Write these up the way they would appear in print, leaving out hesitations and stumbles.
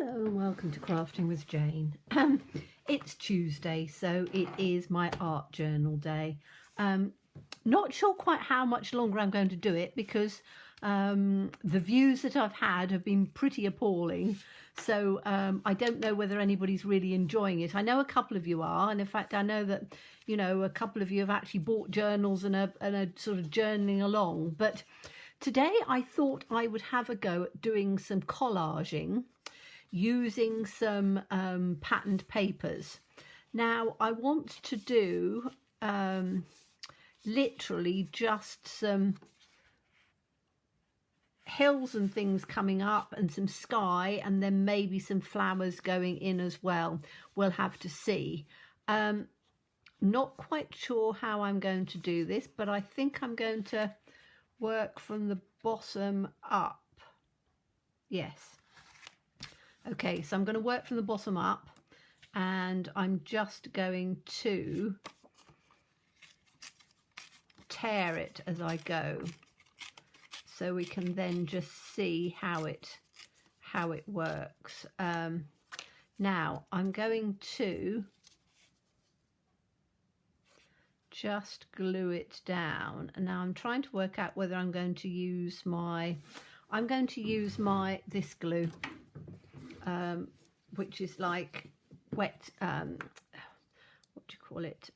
Hello and welcome to Crafting with Jane. It's Tuesday, so it is my art journal day. Not sure quite how much longer I'm going to do it because the views that I've had have been pretty appalling. So I don't know whether anybody's really enjoying it. I know a couple of you are, and in fact I know that, you know, a couple of you have actually bought journals and are sort of journaling along. But today I thought I would have a go at doing some collaging using some patterned papers. Now I want to do literally just some hills and things coming up and some sky, and then maybe some flowers going in as well. We'll have to see. Not quite sure how I'm going to do this, but I think I'm going to work from the bottom up. Yes. Okay, so I'm going to work from the bottom up, and I'm just going to tear it as I go, so we can then just see how it works. Now I'm going to just glue it down, and now I'm trying to work out whether I'm going to use this glue, which is like wet, what do you call it?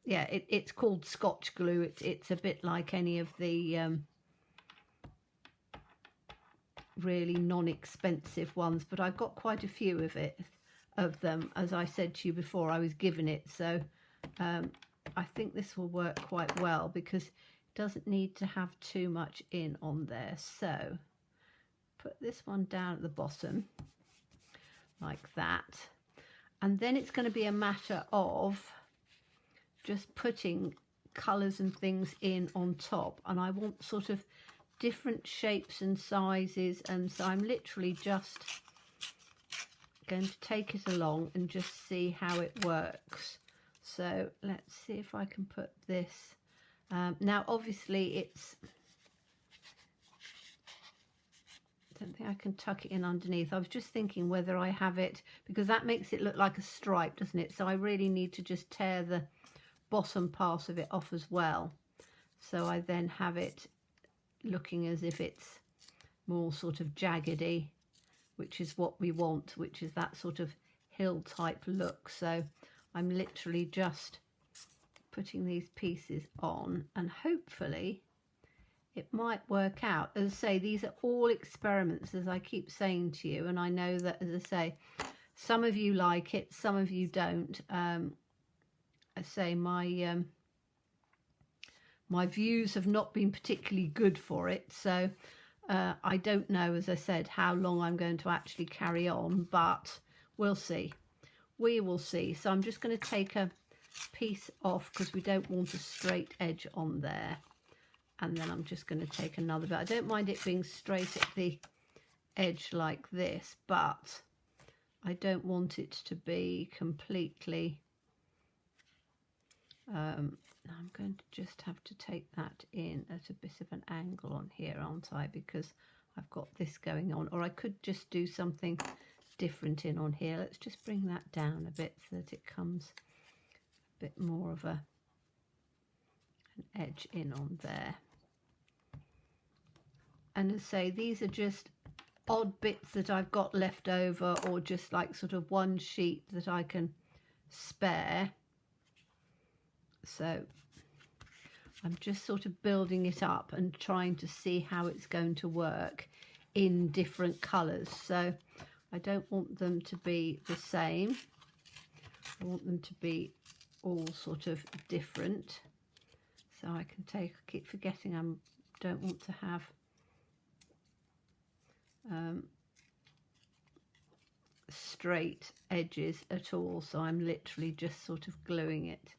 Yeah, it's called Scotch glue. It's a bit like any of the really non-expensive ones, but I've got quite a few of them. As I said to you before, I was given it, so I think this will work quite well because it doesn't need to have too much in on there. So put this one down at the bottom like that, and then it's going to be a matter of just putting colours and things in on top, and I want sort of different shapes and sizes, and so I'm literally just going to take it along and just see how it works. So let's see if I can put this now. Obviously I don't think I can tuck it in underneath. I was just thinking whether I have it, because that makes it look like a stripe, doesn't it? So I really need to just tear the bottom part of it off as well, so I then have it looking as if it's more sort of jaggedy, which is what we want, which is that sort of hill type look. So I'm literally just putting these pieces on, and hopefully it might work out. As I say, these are all experiments, as I keep saying to you, and I know that, as I say, some of you like it, some of you don't. I say my views have not been particularly good for it, so I don't know, as I said, how long I'm going to actually carry on, but we'll see. We will see. So I'm just going to take a piece off because we don't want a straight edge on there, and then I'm just going to take another bit. I don't mind it being straight at the edge like this, but I don't want it to be completely I'm going to just have to take that in at a bit of an angle on here, aren't I? Because I've got this going on, or I could just do something different in on here. Let's just bring that down a bit so that it comes a bit more of an edge in on there. And as I say, these are just odd bits that I've got left over, or just like sort of one sheet that I can spare. So I'm just sort of building it up and trying to see how it's going to work in different colours. So I don't want them to be the same. I want them to be all sort of different. So I can take, I keep forgetting I don't want to have straight edges at all. So I'm literally just sort of gluing it.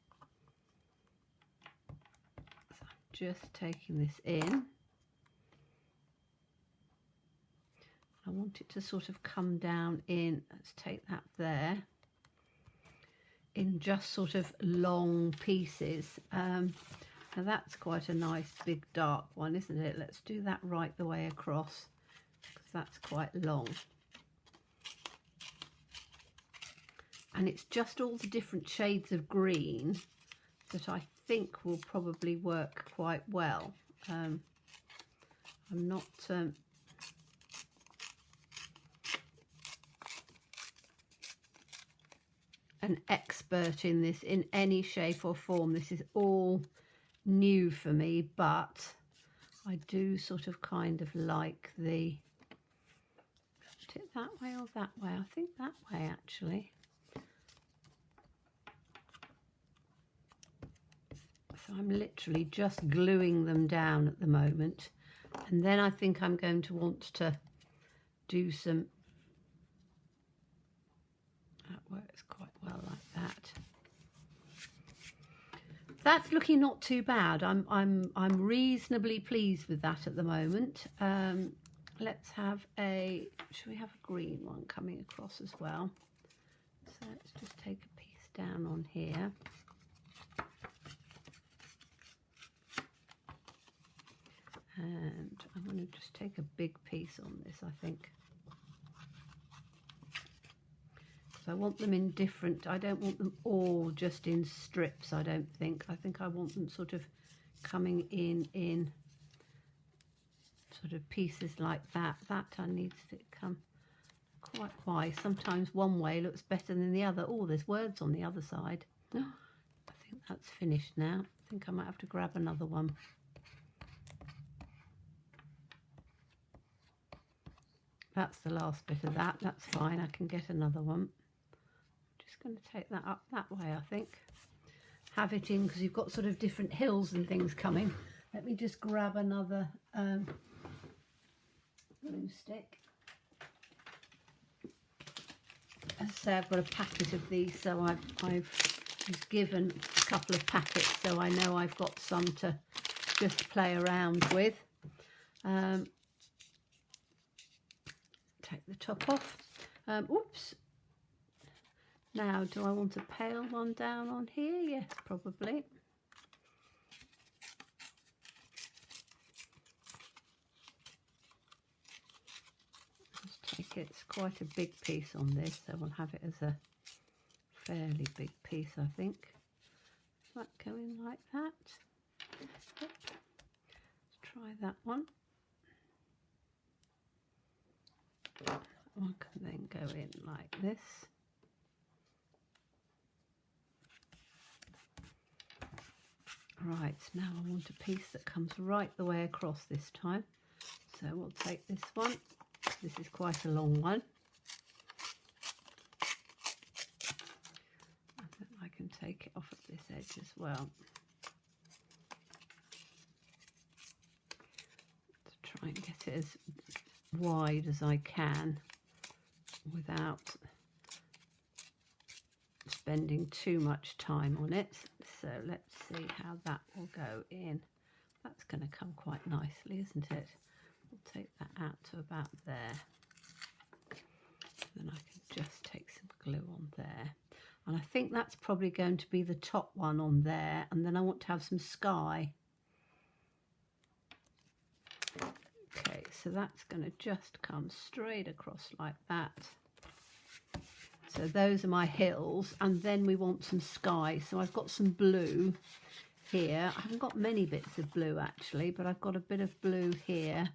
Just taking this in. I want it to sort of come down in, let's take that there, in just sort of long pieces. Now that's quite a nice big dark one, isn't it? Let's do that right the way across, because that's quite long. And it's just all the different shades of green that I think will probably work quite well. I'm not an expert in this in any shape or form. This is all new for me, but I do sort of kind of like the, put it that way or that way? I think that way actually. So I'm literally just gluing them down at the moment, and then I think I'm going to want to do some, that works quite well like that. That's looking not too bad. I'm reasonably pleased with that at the moment. Let's have a, should we have a green one coming across as well? So let's just take a piece down on here. And I'm going to just take a big piece on this, I think. So I want them in different, I don't want them all just in strips, I don't think. I think I want them sort of coming in sort of pieces like that. That needs to come quite wide. Sometimes one way looks better than the other. Oh, there's words on the other side. I think that's finished now. I think I might have to grab another one. That's the last bit of that. That's fine. I can get another one. Just going to take that up that way, I think. Have it in because you've got sort of different hills and things coming. Let me just grab another glue stick. As I say, I've got a packet of these, so I've just given a couple of packets, so I know I've got some to just play around with. Take the top off. Oops. Now, do I want a pale one down on here? Yes, probably. Just take it. It's quite a big piece on this, so we'll have it as a fairly big piece, I think. Does that go in like that? Yep. Let's try that one. One can then go in like this. Right, now I want a piece that comes right the way across this time. So we'll take this one. This is quite a long one. I think I can take it off at this edge as well. To try and get it as wide as I can without spending too much time on it. So let's see how that will go in. That's going to come quite nicely, isn't it? We'll take that out to about there. Then I can just take some glue on there. And I think that's probably going to be the top one on there. And then I want to have some sky. Okay, so that's going to just come straight across like that. So those are my hills, and then we want some sky. So I've got some blue here. I haven't got many bits of blue actually, but I've got a bit of blue here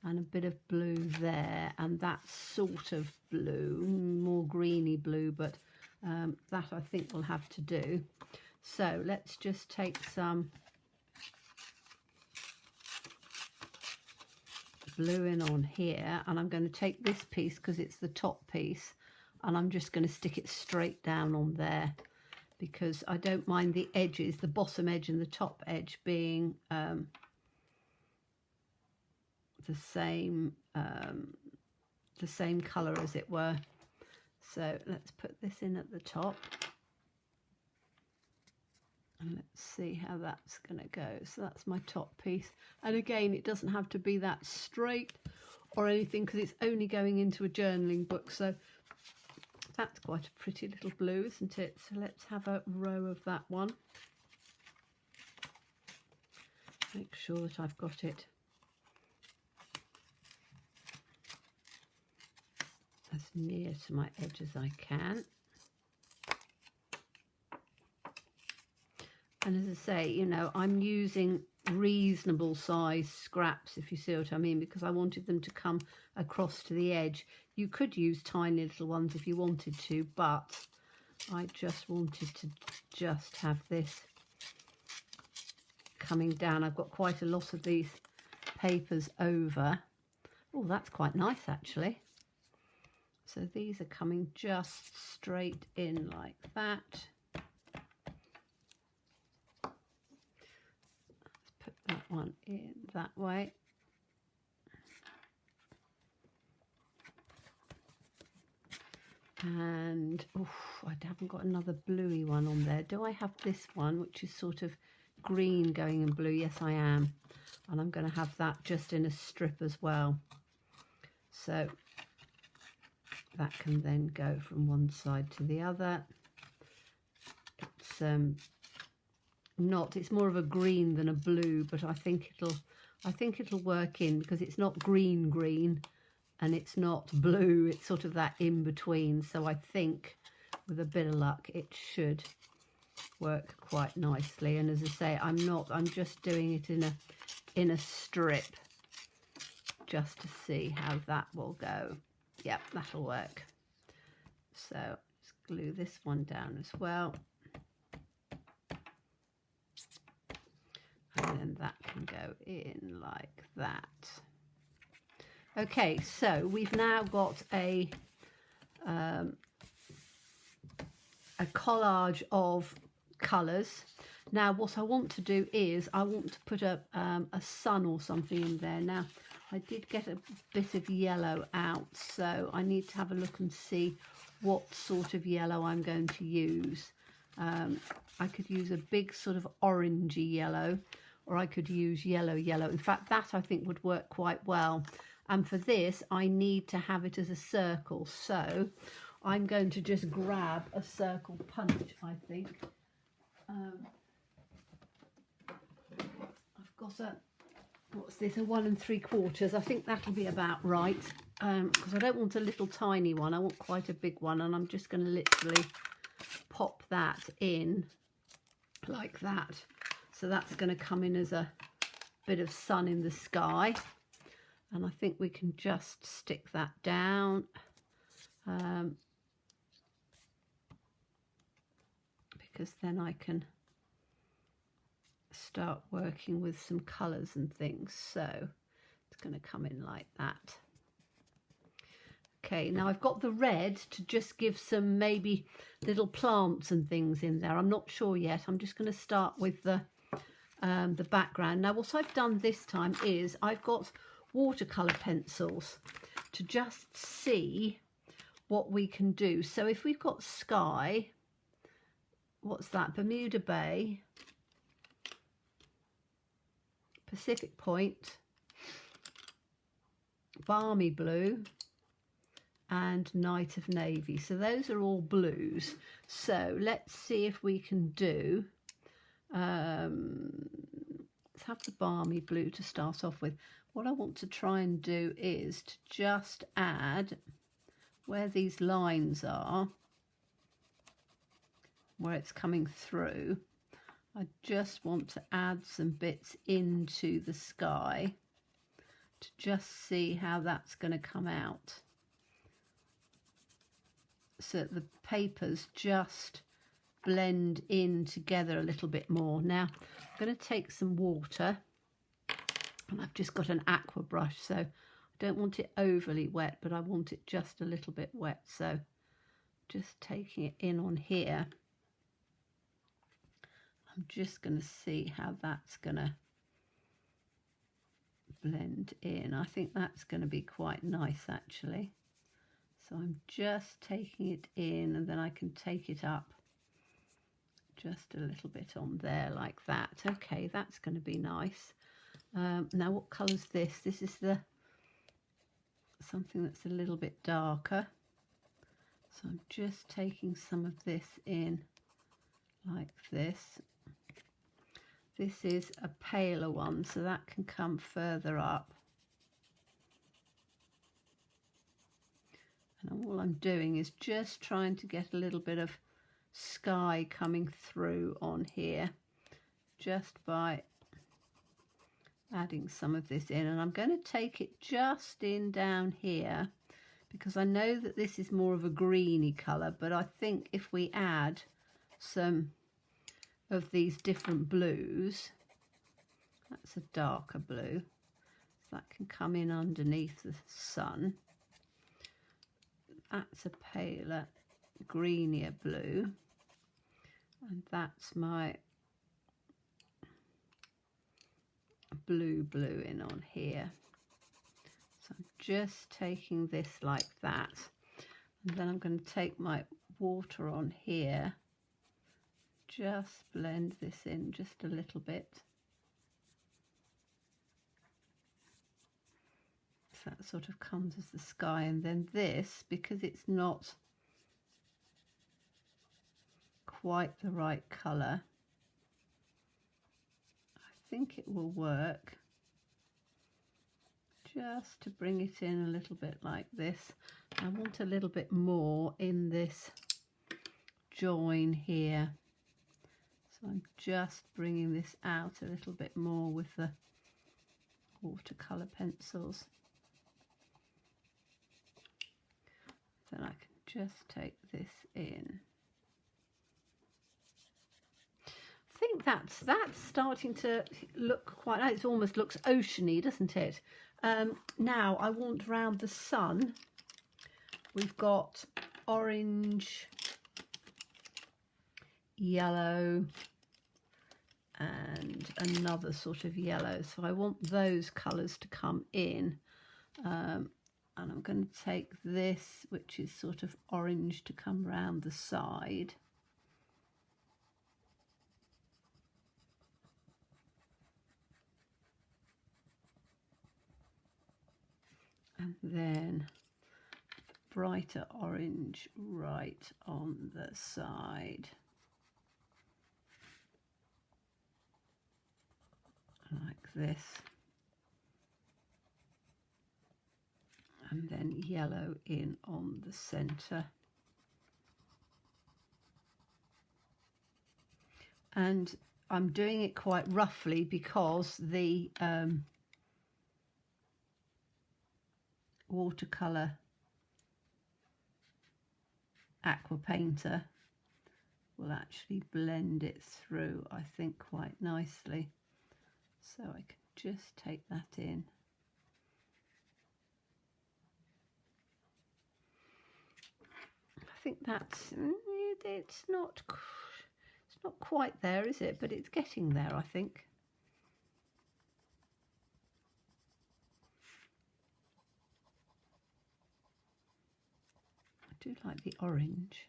and a bit of blue there, and that sort of blue, more greeny blue, but that I think will have to do. So let's just take some blue in on here, and I'm going to take this piece because it's the top piece, and I'm just going to stick it straight down on there because I don't mind the edges, the bottom edge and the top edge being the same colour as it were. So let's put this in at the top and let's see how that's going to go. So that's my top piece, and again it doesn't have to be that straight or anything because it's only going into a journaling book. So that's quite a pretty little blue, isn't it? So let's have a row of that one. Make sure that I've got it as near to my edge as I can. And as I say, you know, I'm using reasonable size scraps, if you see what I mean, because I wanted them to come across to the edge. You could use tiny little ones if you wanted to, but I just wanted to just have this coming down. I've got quite a lot of these papers over. Oh, that's quite nice actually. So these are coming just straight in like that. That one in that way. And I haven't got another bluey one on there. Do I have this one, which is sort of green going in blue? Yes, I am. And I'm going to have that just in a strip as well. So that can then go from one side to the other. It's it's more of a green than a blue, but I think it'll work in, because it's not green and it's not blue, it's sort of that in between. So I think with a bit of luck it should work quite nicely. And as I say, I'm just doing it in a strip just to see how that will go. Yep, that'll work. So let's glue this one down as well. And then that can go in like that. Okay, so we've now got a collage of colours. Now what I want to do is I want to put a sun or something in there. Now I did get a bit of yellow out, so I need to have a look and see what sort of yellow I'm going to use. I could use a big sort of orangey yellow, or I could use yellow. In fact, that I think would work quite well. And for this, I need to have it as a circle. So I'm going to just grab a circle punch, I think. I've got what's this, a 1 3/4. I think that'll be about right. Because I don't want a little tiny one. I want quite a big one. And I'm just going to literally pop that in like that. So that's going to come in as a bit of sun in the sky. And I think we can just stick that down. Because then I can start working with some colours and things. So it's going to come in like that. Okay, now I've got the red to just give some maybe little plants and things in there. I'm not sure yet. I'm just going to start with the background. Now what I've done this time is I've got watercolour pencils to just see what we can do. So if we've got sky, what's that? Bermuda Bay, Pacific Point, Balmy Blue, and Night of Navy. So those are all blues. So let's see if we can do let's have the Balmy Blue to start off with. What I want to try and do is to just add where these lines are, where it's coming through. I just want to add some bits into the sky to just see how that's going to come out. So the papers just blend in together a little bit more. Now I'm going to take some water, and I've just got an aqua brush, so I don't want it overly wet, but I want it just a little bit wet. So just taking it in on here. I'm just going to see how that's going to blend in. I think that's going to be quite nice actually. So I'm just taking it in, and then I can take it up just a little bit on there like that. Okay, that's going to be nice. Now what colour's this? This is something that's a little bit darker. So I'm just taking some of this in like this. This is a paler one, so that can come further up. And I all I'm doing is just trying to get a little bit of sky coming through on here, just by adding some of this in. And I'm going to take it just in down here, because I know that this is more of a greeny colour, but I think if we add some of these different blues, that's a darker blue, so that can come in underneath the sun. That's a paler, greenier blue, and that's my blue in on here. So I'm just taking this like that, and then I'm going to take my water on here, just blend this in just a little bit. So that sort of comes as the sky, and then this, because it's not quite the right colour, I think it will work just to bring it in a little bit like this. I want a little bit more in this join here, so I'm just bringing this out a little bit more with the watercolour pencils. Then I can just take this in. I think that's starting to look quite nice. It almost looks oceany, doesn't it? Now I want round the sun. We've got orange, yellow, and another sort of yellow. So I want those colours to come in. And I'm going to take this, which is sort of orange, to come round the side. And then brighter orange right on the side. Like this. And then yellow in on the centre. And I'm doing it quite roughly because the watercolour aqua painter will actually blend it through, I think, quite nicely. So I can just take that in. I think that's, it's not quite there, is it? But it's getting there, I think. I do like the orange.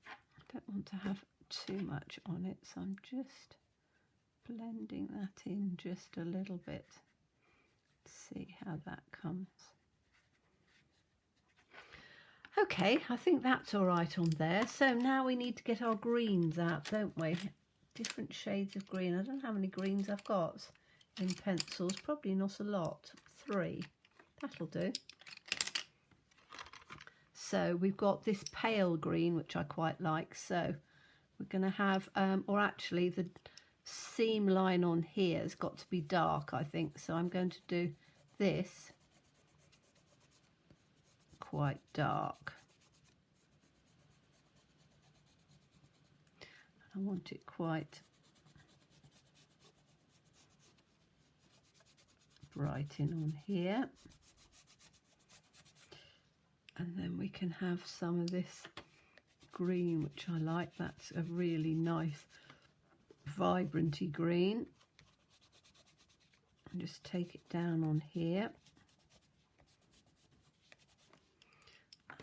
I don't want to have too much on it, so I'm just blending that in just a little bit. See how that comes. Okay, I think that's all right on there. So now we need to get our greens out, don't we? Different shades of green. I don't know how many greens I've got in pencils. Probably not a lot. 3. That'll do. So we've got this pale green, which I quite like. So we're going to have, or actually the seam line on here has got to be dark, I think. So I'm going to do this quite dark. I want it quite bright in on here. And then we can have some of this green, which I like. That's a really nice vibranty green. And just take it down on here.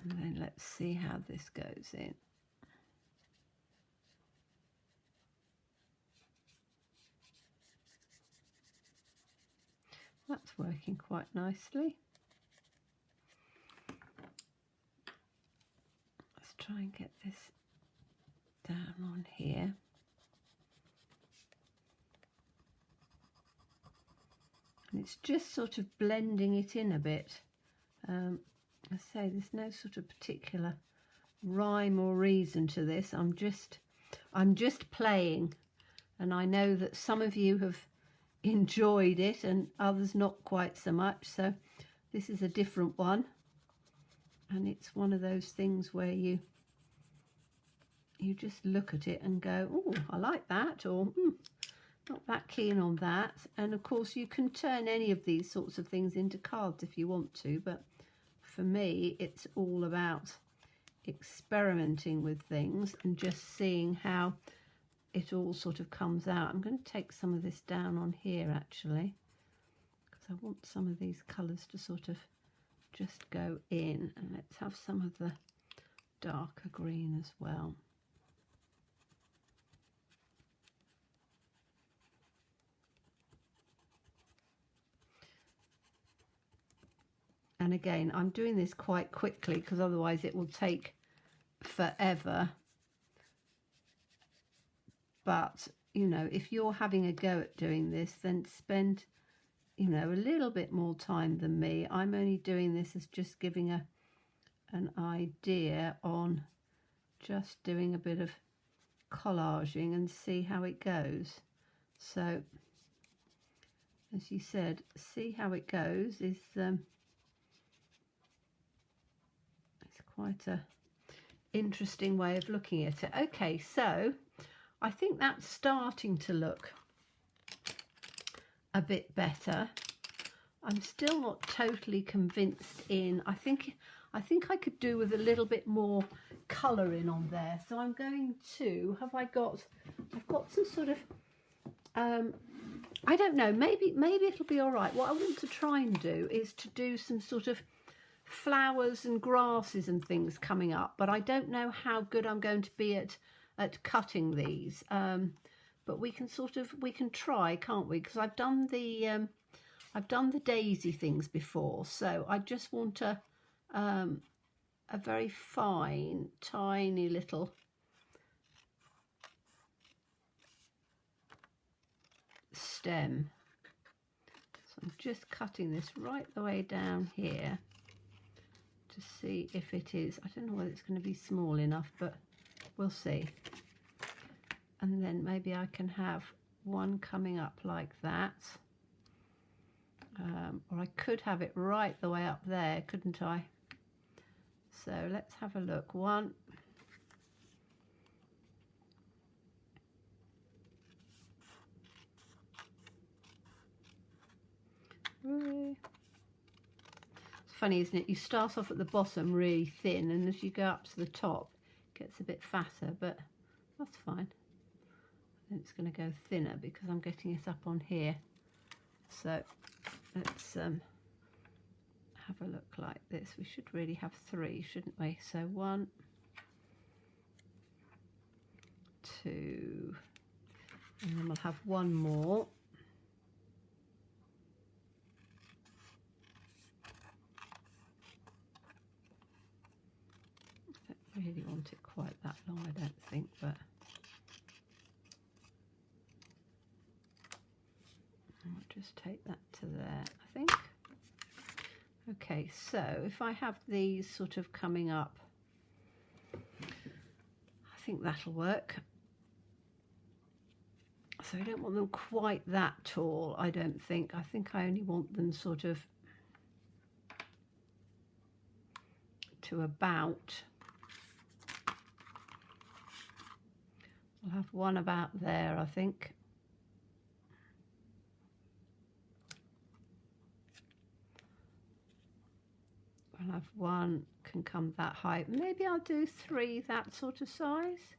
And then let's see how this goes in. That's working quite nicely. Let's try and get this down on here. And it's just sort of blending it in a bit. I say there's no sort of particular rhyme or reason to this. I'm just playing, and I know that some of you have enjoyed it and others not quite so much, so this is a different one, and it's one of those things where you just look at it and go, oh, I like that, or not that keen on that. And of course you can turn any of these sorts of things into cards if you want to, but for me it's all about experimenting with things and just seeing how it all sort of comes out. I'm going to take some of this down on here actually, because I want some of these colours to sort of just go in, and let's have some of the darker green as well. And again, I'm doing this quite quickly because otherwise it will take forever. But, you know, if you're having a go at doing this, then spend, you know, a little bit more time than me. I'm only doing this as just giving an idea on just doing a bit of collaging and see how it goes. So, as you said, see how it goes is it's quite a interesting way of looking at it. Okay, so I think that's starting to look a bit better. I'm still not totally convinced in. I think I could do with a little bit more colour in on there. So I'm going to, I've got some sort of, I don't know, maybe it'll be all right. What I want to try and do is to do some sort of flowers and grasses and things coming up, but I don't know how good I'm going to be at cutting these. But we can try, can't we? Because I've done the daisy things before, so I just want a very fine, tiny little stem. So I'm just cutting this right the way down here to see if it is. I don't know whether it's going to be small enough, but we'll see. And then maybe I can have one coming up like that. Or I could have it right the way up there, couldn't I? So let's have a look. One. It's funny, isn't it? You start off at the bottom really thin, and as you go up to the top, it gets a bit fatter, but that's fine. And it's going to go thinner because I'm getting it up on here. So let's have a look like this. We should really have 3, shouldn't we? So 1, 2, and then we'll have one more. I don't really want it quite that long, I don't think, but I'll just take that to there, I think. Okay, so if I have these sort of coming up, I think that'll work. So I don't want them quite that tall, I don't think. I think I only want them sort of to about, I'll have one about there, I think. I'll have one can come that height. Maybe I'll do 3 that sort of size.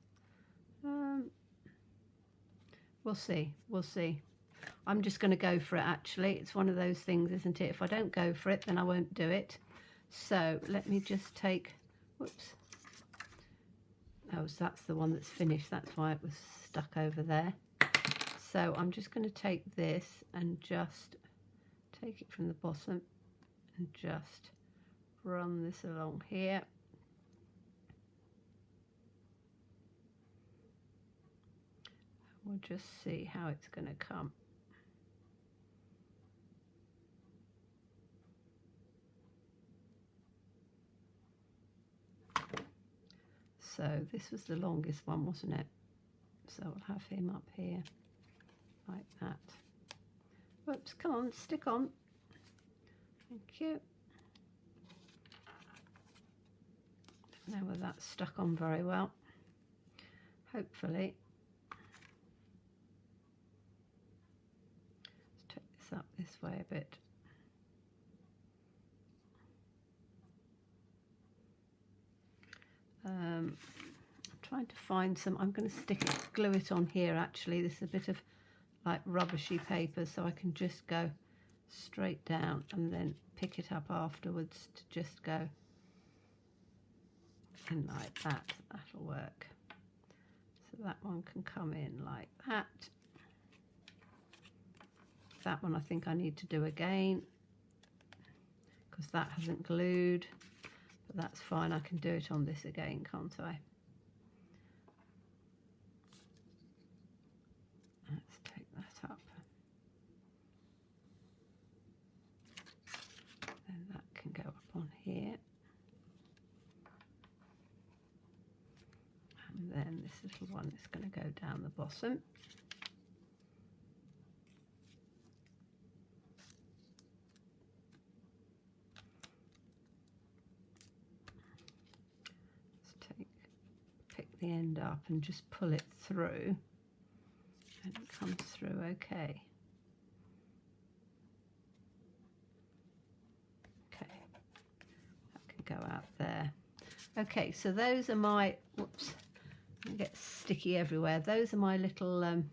We'll see. We'll see. I'm just going to go for it, actually. It's one of those things, isn't it? If I don't go for it, then I won't do it. So let me just take, whoops. Oh, so that's the one that's finished. That's why it was stuck over there. So I'm just going to take this and just take it from the bottom and just run this along here. We'll just see how it's going to come. So this was the longest one, wasn't it? So I'll have him up here like that. Whoops, come on, stick on. Thank you. Don't know whether that's stuck on very well. Hopefully. Let's take this up this way a bit. I'm trying to find some. I'm going to glue it on here actually. This is a bit of like rubbishy paper, so I can just go straight down and then pick it up afterwards to just go in like that. That'll work. So that one can come in like that. That one I think I need to do again because that hasn't glued. But that's fine, I can do it on this again, can't I? Let's take that up. Then that can go up on here. And then this little one is going to go down the bottom. Pick the end up and just pull it through, and it comes through okay. Okay, that can go out there. Okay, so those are my, whoops, it gets sticky everywhere. Those are my little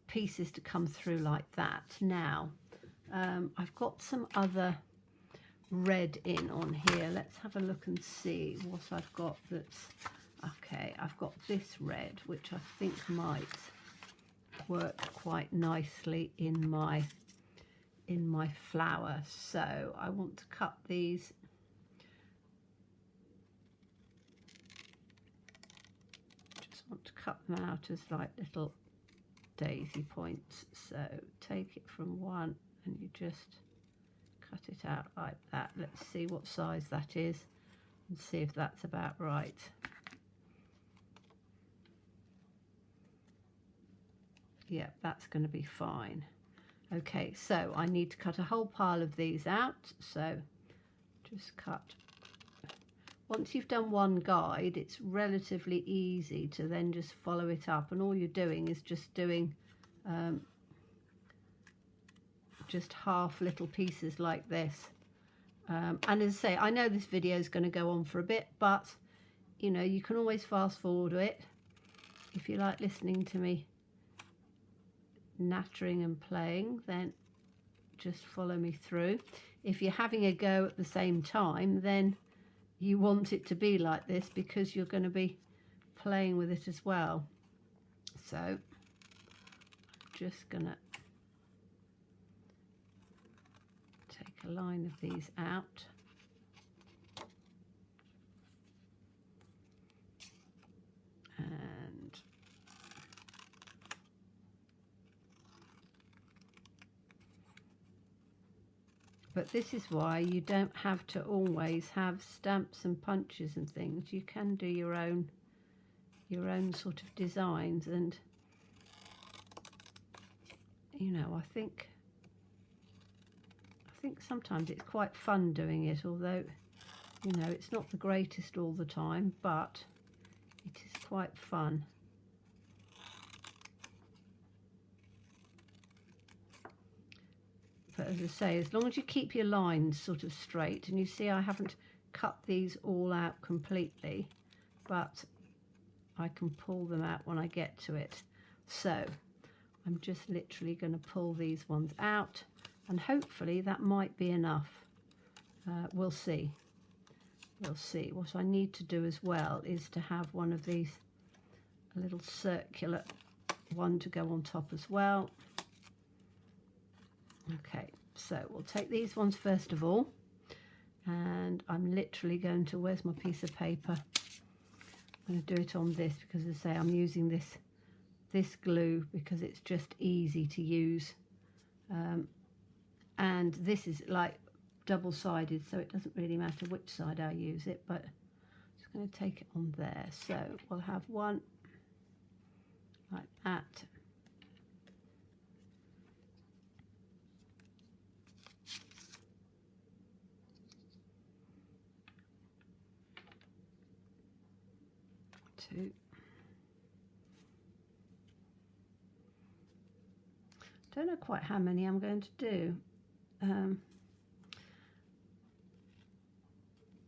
pieces to come through like that. Now, I've got some other red in on here. Let's have a look and see what I've got that's okay. I've got this red, which I think might work quite nicely in my flower. So I want to cut these. Just want to cut them out as like little daisy points. So take it from one and you just cut it out like that. Let's see what size that is and see if that's about right. Yeah, that's going to be fine. Okay, so I need to cut a whole pile of these out. So just cut. Once you've done one guide, it's relatively easy to then just follow it up, and all you're doing is just doing just half little pieces like this. And as I say, I know this video is going to go on for a bit, but you know, you can always fast forward it if you like listening to me nattering and playing. Then just follow me through. If you're having a go at the same time, then you want it to be like this because you're going to be playing with it as well. So I'm just gonna take a line of these out. And but this is why you don't have to always have stamps and punches and things. You can do your own sort of designs, and you know, I think sometimes it's quite fun doing it, although you know, it's not the greatest all the time, but it is quite fun. But as I say, as long as you keep your lines sort of straight, and you see I haven't cut these all out completely, but I can pull them out when I get to it. So I'm just literally going to pull these ones out, and hopefully that might be enough. We'll see. We'll see. What I need to do as well is to have one of these, a little circular one to go on top as well. Okay, so we'll take these ones first of all, and I'm literally going to, where's my piece of paper? I'm going to do it on this because, as I say, I'm using this glue because it's just easy to use, and this is like double-sided, so it doesn't really matter which side I use it. But just I'm going to take it on there. So we'll have one like that. Two. Don't know quite how many I'm going to do.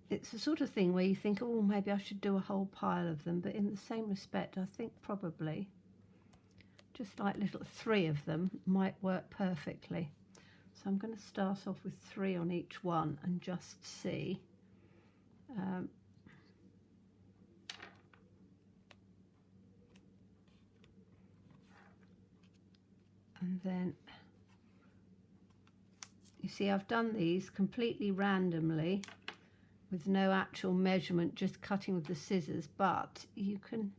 It's the sort of thing where you think, oh, maybe I should do a whole pile of them, but in the same respect, I think probably just like little 3 of them might work perfectly. So I'm going to start off with 3 on each one and just see. And then you see I've done these completely randomly with no actual measurement, just cutting with the scissors, but you can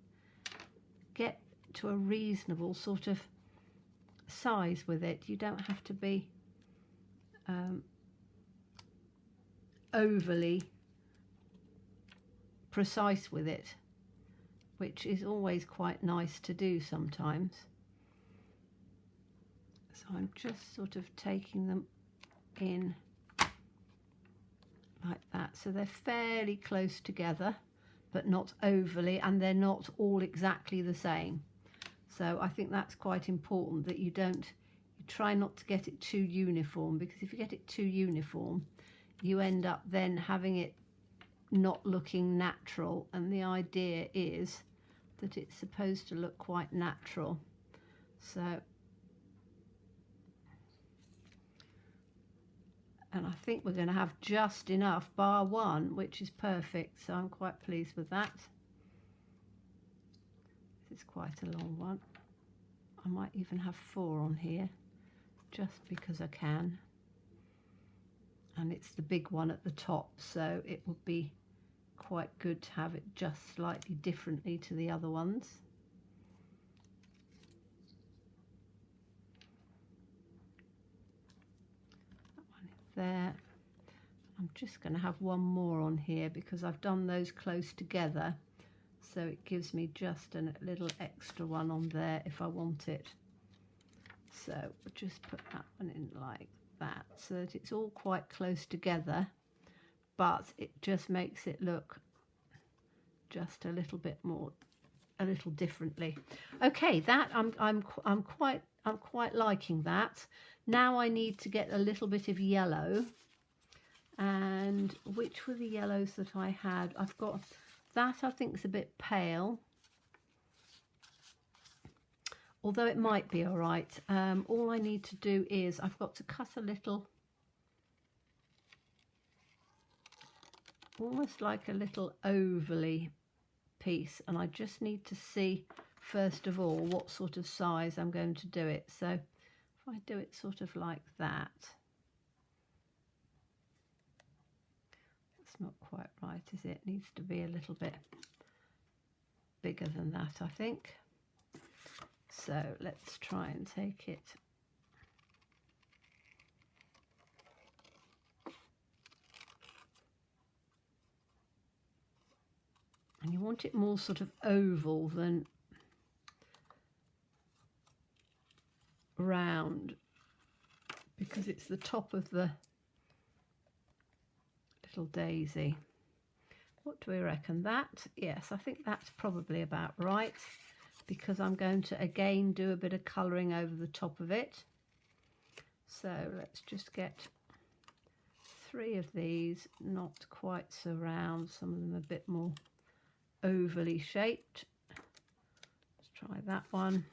get to a reasonable sort of size with it. You don't have to be overly precise with it, which is always quite nice to do sometimes. So I'm just sort of taking them in like that. So they're fairly close together, but not overly, and they're not all exactly the same. So I think that's quite important, that you try not to get it too uniform, because if you get it too uniform, you end up then having it not looking natural, and the idea is that it's supposed to look quite natural. So, and I think we're going to have just enough, bar 1, which is perfect, so I'm quite pleased with that. This is quite a long one. I might even have 4 on here, just because I can. And it's the big one at the top, so it would be quite good to have it just slightly differently to the other ones. That one there. I'm just going to have 1 more on here because I've done those close together, so it gives me just a little extra one on there if I want it. So we'll just put that one in like that, so that it's all quite close together, but it just makes it look just a little bit more, a little differently. Okay, that I'm quite liking that. Now I need to get a little bit of yellow, and which were the yellows that I had? I've got that, I think, is a bit pale, although it might be all right. All I need to do is I've got to cut a little, almost like a little ovally piece, and I just need to see first of all what sort of size I'm going to do it. So if I do it sort of like that, it's not quite right, is it? It needs to be a little bit bigger than that, I think. So let's try and take it. And you want it more sort of oval than round, because it's the top of the little daisy. What do we reckon? That? Yes, I think that's probably about right, because I'm going to again do a bit of colouring over the top of it. So let's just get 3 of these, not quite so round, some of them a bit more ovally shaped. Let's try that one,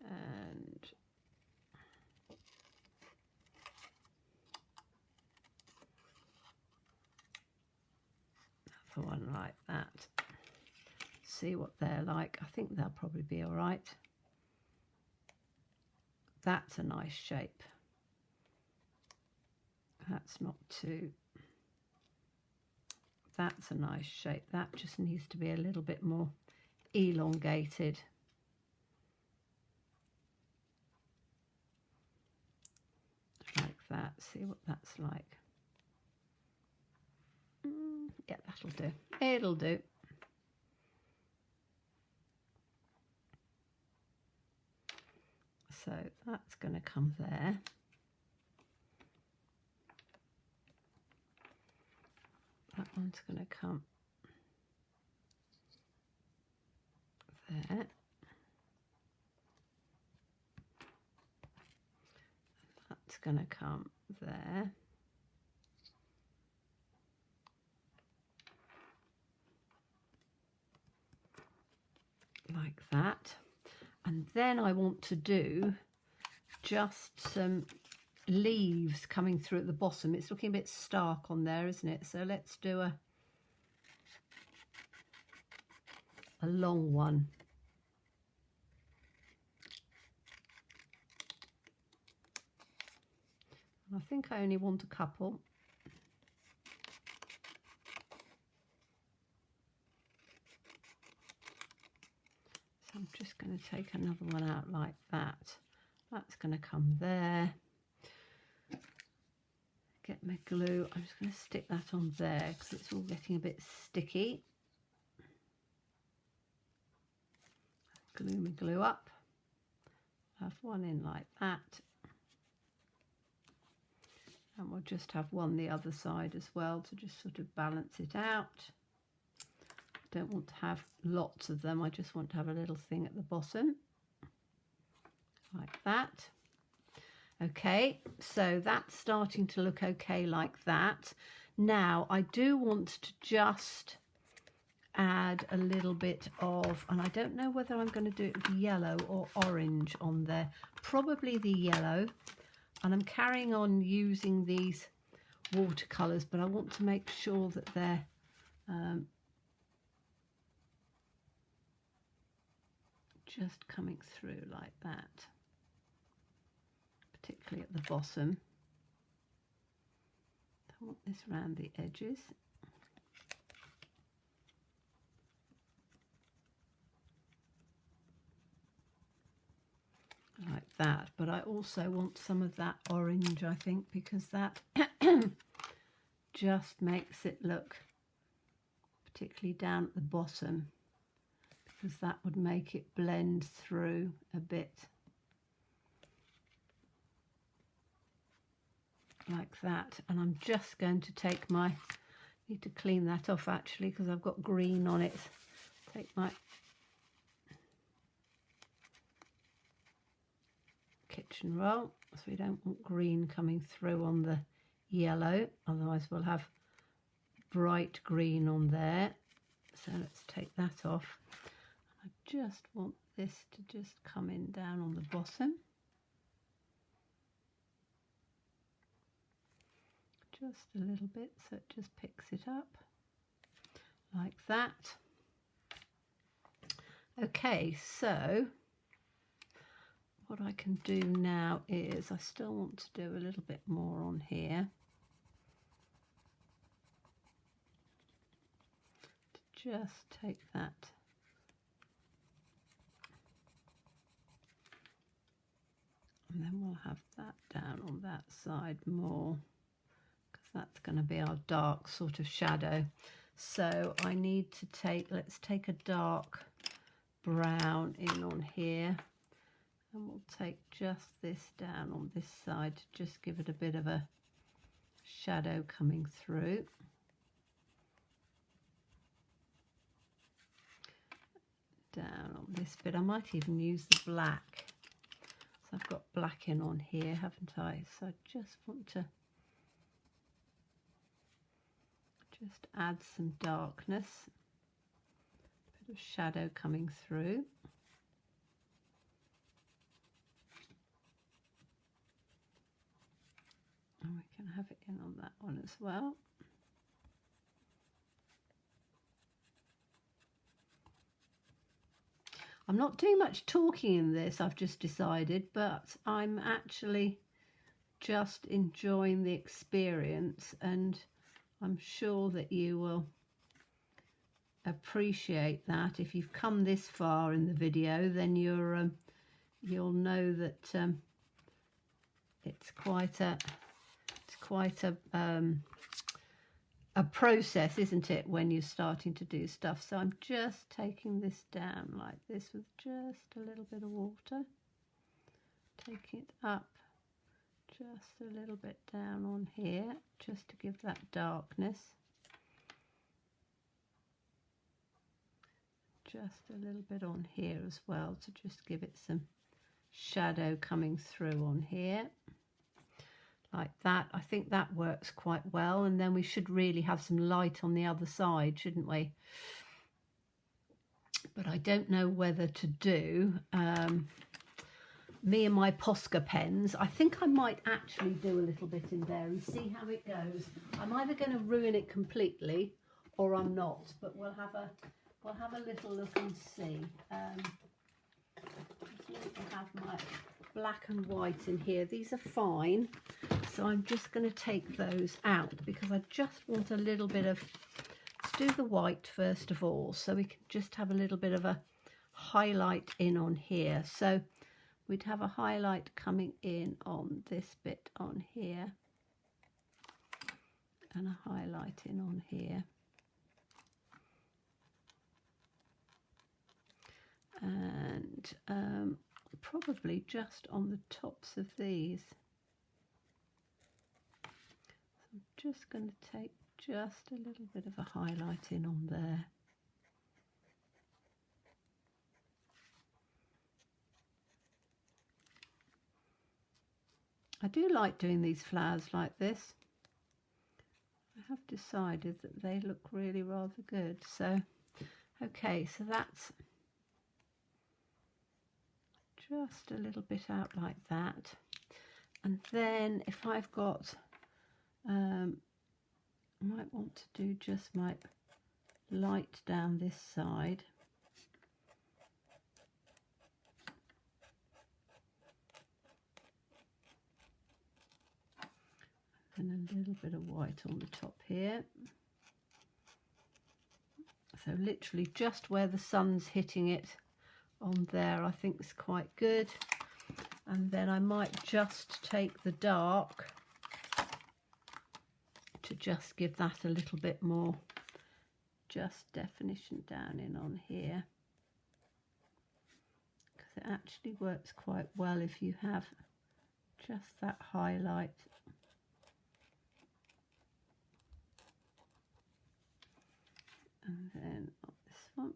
and another one like that. See what they're like. I think they'll probably be all right. That's a nice shape. That's not too. That's a nice shape. That just needs to be a little bit more elongated. Like that. See what that's like. Yeah, that'll do. It'll do. So that's going to come there. That one's going to come there. That's going to come there. Like that. And then I want to do just some leaves coming through at the bottom. It's looking a bit stark on there, isn't it? So let's do a long one. I think I only want a couple. So I'm just going to take another one out like that. That's going to come there. Get my glue. I'm just going to stick that on there because it's all getting a bit sticky. Glue my glue up. Have one in like that. And we'll just have one the other side as well to just sort of balance it out. Don't want to have lots of them. I just want to have a little thing at the bottom. Like that. Okay, so that's starting to look okay like that. Now I do want to just add a little bit of, and I don't know whether I'm going to do it with yellow or orange on there. Probably the yellow. And I'm carrying on using these watercolours, but I want to make sure that they're just coming through like that, particularly at the bottom. I want this around the edges. Like that, but I also want some of that orange, I think, because that just makes it look, particularly down at the bottom, because that would make it blend through a bit like that. And I'm just going to take my, need to clean that off actually because I've got green on it. Take my kitchen roll, so we don't want green coming through on the yellow, otherwise we'll have bright green on there. So let's take that off. I just want this to just come in down on the bottom, just a little bit, so it just picks it up like that. Okay, so what I can do now is I still want to do a little bit more on here to just take that and then we'll have that down on that side more because that's going to be our dark sort of shadow. So I need to take, let's take a dark brown in on here. And we'll take just this down on this side to just give it a bit of a shadow coming through. Down on this bit. I might even use the black. So I've got black in on here, haven't I? So I just want to just add some darkness. A bit of shadow coming through. And we can have it in on that one as well. I'm not doing much talking in this, I've just decided, but I'm actually just enjoying the experience, and I'm sure that you will appreciate that. If you've come this far in the video, then you'll know that it's quite a a process, isn't it, when you're starting to do stuff. So I'm just taking this down like this with just a little bit of water, taking it up just a little bit down on here, just to give that darkness. Just a little bit on here as well to just give it some shadow coming through on here. Like that. I think that works quite well, and then we should really have some light on the other side, shouldn't we? But I don't know whether to do me and my Posca pens. I think I might actually do a little bit in there and see how it goes. I'm either going to ruin it completely or I'm not, but we'll have a little look and see. Just need to have my black and white in here. These are fine, so I'm just going to take those out because I just want a little bit of, let's do the white first of all, so we can just have a little bit of a highlight in on here. So we'd have a highlight coming in on this bit on here and a highlight in on here. And probably just on the tops of these. So I'm just going to take just a little bit of a highlight in on there. I do like doing these flowers like this. I have decided that they look really rather good. So, okay, so that's just a little bit out like that. And then if I've got, I might want to do just my light down this side. And a little bit of white on the top here. So literally just where the sun's hitting it on there, I think is quite good. And then I might just take the dark to just give that a little bit more just definition down in on here, because it actually works quite well if you have just that highlight. And then on this one.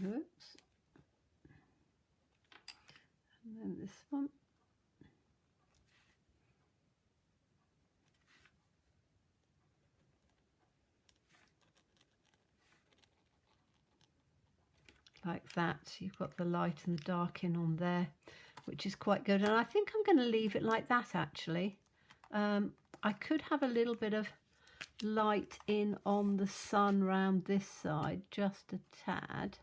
Oops. And then this one. Like that. So you've got the light and the dark in on there, which is quite good. And I think I'm going to leave it like that actually. I could have a little bit of light in on the sun round this side, just a tad.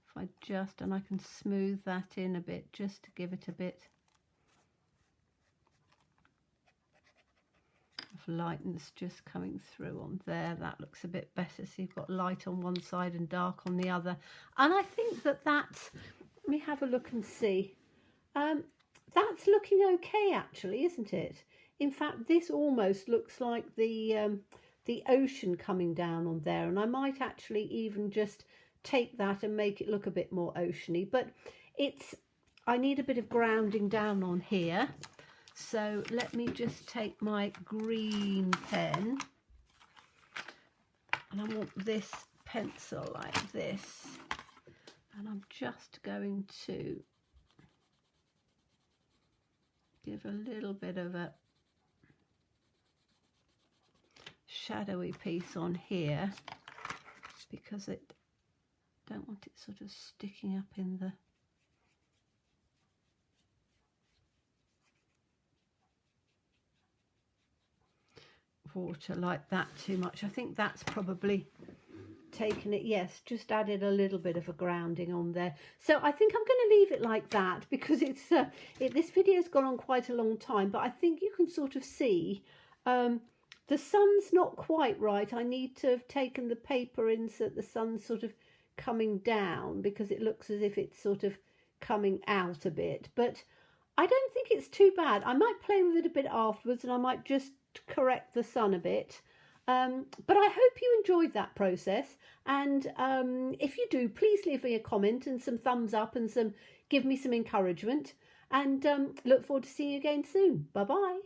If I just, and I can smooth that in a bit just to give it a bit of lightness just coming through on there. That looks a bit better. So you've got light on one side and dark on the other. And I think that that's, let me have a look and see. That's looking okay actually, isn't it? In fact, this almost looks like the ocean coming down on there, and I might actually even just take that and make it look a bit more oceany. But it's, I need a bit of grounding down on here. So let me just take my green pen, and I want this pencil like this, and I'm just going to give a little bit of a shadowy piece on here, because I don't want it sort of sticking up in the water like that too much. I think that's probably taken it, yes, just added a little bit of a grounding on there. So I think I'm going to leave it like that, because it's this video's gone on quite a long time, but I think you can sort of see the sun's not quite right. I need to have taken the paper in so that the sun's sort of coming down, because it looks as if it's sort of coming out a bit. But I don't think it's too bad. I might play with it a bit afterwards, and I might just correct the sun a bit. But I hope you enjoyed that process. And if you do, please leave me a comment and some thumbs up and give me some encouragement. And look forward to seeing you again soon. Bye bye.